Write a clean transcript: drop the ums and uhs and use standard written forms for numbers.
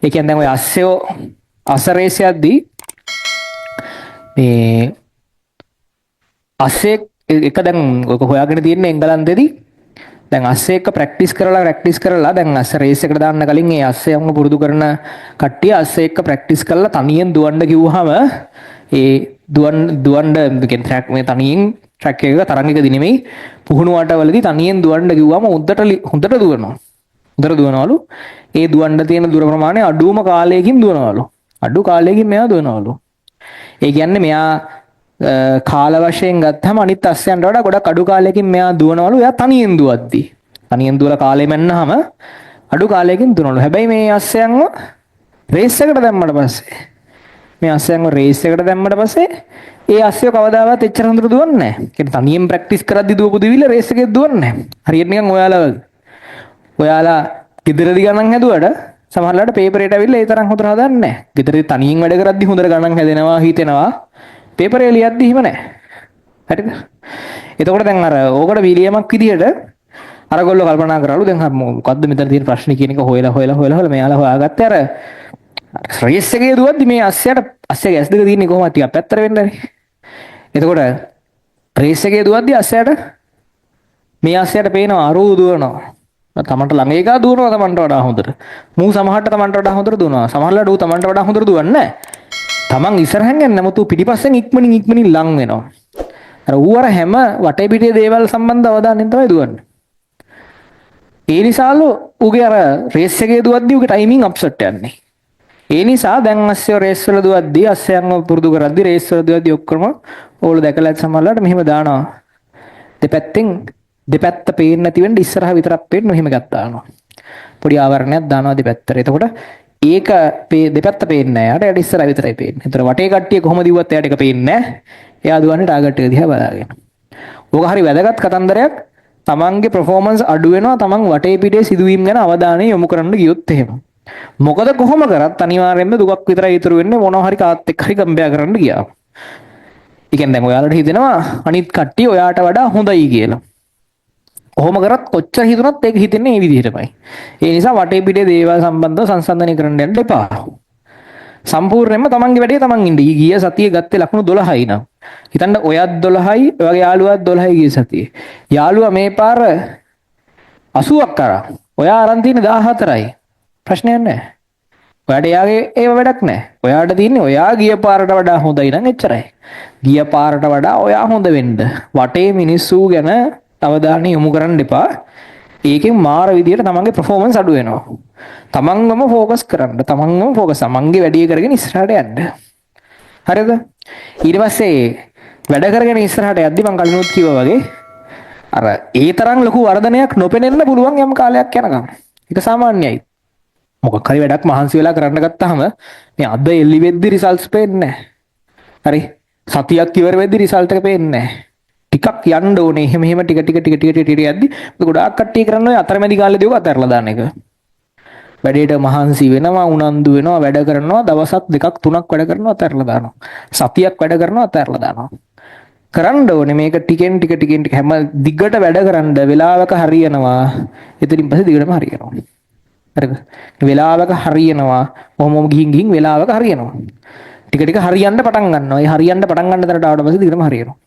ඒ කියන්නේ දැන් ඔය අස්සයෝ අසරේස් යද්දී මේ අස්සෙක් එක දැන් ඔක හොයාගෙන තියෙන්නේ එංගලන්තෙදී. දැන් අස්සේ එක්ක ප්‍රැක්ටිස් කරලා දැන් අස්ස රේස් එකට දාන්න කලින් ඒ අස්සයන්ව පුරුදු කරන කට්ටිය අස්සේ එක්ක ප්‍රැක්ටිස් කරලා තනියෙන් දුවන්න කිව්වහම ඒ දුවන්න කියන්නේ ට්‍රැක් මේ තනියෙන් ට්‍රැක් එකක තරංගයකදී නෙමෙයි පුහුණු වටවලදී තනියෙන් දුවන්න කිව්වම හොඳට දුවනවා. හොඳට දුවනවලු. ඒ දුවන්න තියෙන දුර ප්‍රමාණය අඩුම කාලයකින් දුවනවලු. අඩු කාලයකින් මෙයා දුවනවලු. ඒ කියන්නේ මෙයා කාල වශයෙන් ගත්තම අනිත් අස්සයන්ට වඩා ගොඩක් අඩු කාලයකින් මෙයා දුවනවලු. එයා තනියෙන් දුවද්දි. තනියෙන් දුවලා කාලෙ මැන්නාම අඩු කාලයකින් දුවනවලු. හැබැයි මේ අස්සයන්ව රේස් එකට දැම්මට පස්සේ මේ අස්සයන්ව රේස් එකට දැම්මට පස්සේ ඒ අස්සයෝ කවදාවත් එච්චර හොඳට දුවන්නේ නැහැ. ඒ කියන්නේ තනියෙන් ප්‍රැක්ටිස් කරද්දි දුවපු දිවිල්ල රේස් එකේ දුවන්නේ නැහැ. හරියට නිකන් ඔයාලා ගෙදරදී ගණන් හැදුවට සමහරවිට පේපරේට ඇවිල්ලා ඒ තරම් හොඳට හදන්නේ නැහැ. ගෙදරදී තනියෙන් වැඩ කරද්දි හොඳට ගණන් හැදෙනවා හිතෙනවා. පේපරේ ලියද්දි හිම නැහැ. හරිද? එතකොට දැන් අර ඕකට විලියමක් විදියට අරගොල්ලෝ කල්පනා කරාලු දැන් මොකද්ද මෙතන තියෙන ප්‍රශ්නේ කියන එක හොයලා මෙයාලා හොයාගත්තේ අර රේස් එකේ දුවද්දි මේ අස්සයාගේ ඇස් දෙක තියෙන්නේ කොහොමද ටිකක් පැත්තට වෙන්නනේ. එතකොට රේස් එකේ දුවද්දි මේ අස්සයට පේනවා අරූ දුවනවා. තමන්ට ළඟ එකා දුවනවා තමන්ට වඩා හොඳට. මූ සමහරට තමන්ට වඩා හොඳට දුවනවා. සමහරලාට ඌ තමන්ට වඩා හොඳට දුවන්නේ නැහැ. තමන් ඉස්සරහින් යන්නේ නමුත් ඌ පිටිපස්සෙන් ඉක්මනින් ලං වෙනවා. අර ඌ අර හැම වටේ පිටේ දේවල් සම්බන්ධ අවධානයෙන් තමයි දුවන්නේ. ඒ නිසාලු ඌගේ අර රේස් එකේ දුවද්දි ඌගේ ටයිමින් අප්සෙට් යන්නේ. ඒ නිසා දැන් අස්සයෝ රේස් වල දුවද්දි අස්සයන්ව පුරුදු කරද්දි රේස් වල දුවද්දි ඔක්කොම ඕගොල්ලෝ දැකලා ඇති සමහරලාට මෙහෙම දානවා. දෙපැත්ත පේන්නේ නැති වෙන්න ඉස්සරහ විතරක් පේන්න මෙහෙම ගත්තානවා. පොඩි ආවරණයක් දානවා දෙපැත්තට. එතකොට ඒක දෙපැත්ත පේන්නේ නැහැ. යාට ඉස්සරහ විතරයි පේන්නේ. ඒතර වටේ කට්ටිය කොහොමද දිව්වත් එයාට ඒක පේන්නේ නැහැ. එයා දුවන්නේ ටාගට් එක දිහා බලාගෙන. ඕක හරි වැදගත් කතන්දරයක්. තමන්ගේ performance අඩු වෙනවා තමන් වටේ පිටේ සිදුවීම් ගැන අවධානය යොමු කරන්න ගියොත් එහෙම. මොකද කොහොම කරත් අනිවාර්යයෙන්ම දුකක් විතරයි ඉතුරු වෙන්නේ මොනවා හරි කාත් එක්ක හරි කම්බෑ කරන්න ගියා. ඒ කියන්නේ දැන් ඔයාලට හිතෙනවා අනිත් කට්ටිය ඔයාට වඩා හොඳයි කියලා. කොහොම කරත් කොච්චර හිතුණත් ඒක හිතෙන්නේ මේ විදිහටමයි. ඒ නිසා වටේ පිටේ දේවල් සම්බන්ධව සංසන්දනය කරන්න යන්න එපා. සම්පූර්ණයෙන්ම තමන්ගේ වැඩේ තමන් ඉන්න. ගිය සතියේ ගත්තේ ලකුණු 12යි නම්. හිතන්න ඔයත් 12යි, ඔයගේ යාළුවාත් 12යි ගිය සතියේ. යාළුවා මේ පාර 80ක් කරා. ඔයා අරන් තියෙන්නේ 14යි. ප්‍රශ්නයක් නැහැ. ඔයාට යාගේ ඒව වැඩක් නැහැ. ඔයාට තියෙන්නේ ඔයා ගිය පාරට වඩා හොඳයි නම් එච්චරයි. ගිය පාරට වඩා ඔයා හොඳ වෙන්න. වටේ මිනිස්සු ගැන අවධානය යොමු කරන්න එපා. ඒකෙන් මාර විදියට තමන්ගේ performance අඩු වෙනවා. තමන්වම ફોකස් කරන්න. තමන්ගේ වැඩේ කරගෙන ඉස්සරහට යන්න. හරිද? ඊට පස්සේ වැඩ කරගෙන ඉස්සරහට යද්දි මම කලිනුත් කිව්වා වගේ අර ඒ තරම් ලොකු වර්ධනයක් නොපෙනෙන්න පුළුවන් යම් කාලයක් යනකම්. ඒක සාමාන්‍යයි. මොකක් හරි වැඩක් මහන්සි වෙලා කරන්න ගත්තාම මේ අද එළි වෙද්දි රිසල්ට්ස් පේන්නේ නැහැ. හරි? සතියක් ඉවර වෙද්දි රිසල්ට් එක පේන්නේ නැහැ. ටිකක් යන්න ඕනේ. එහෙම ටික යද්දි ගොඩාක් කට්ටිය කරන්නේ ඔය අතරමැදි කාලේදී ඔක අතහැරලා දාන එක. වැඩේට මහන්සි වෙනවා, උනන්දු වෙනවා, වැඩ කරනවා, දවසක් දෙකක් තුනක් වැඩ කරනවා අතහැරලා දානවා. සතියක් වැඩ කරනවා අතහැරලා දානවා. කරන්න ඕනේ මේක ටිකෙන් ටික හැම දිගට වැඩ කරන්න වෙලාවක හරියනවා. එතනින් පස්සේ දිගටම හරියනවා. හරිද? වෙලාවක හරියනවා. කොහොමම ගිහින් වෙලාවක හරියනවා. ටික හරියන්න පටන් ගන්නවා. ඒ හරියන්න පටන් ගන්න තැනට ආවට පස්සේ දිගටම හරියනවා.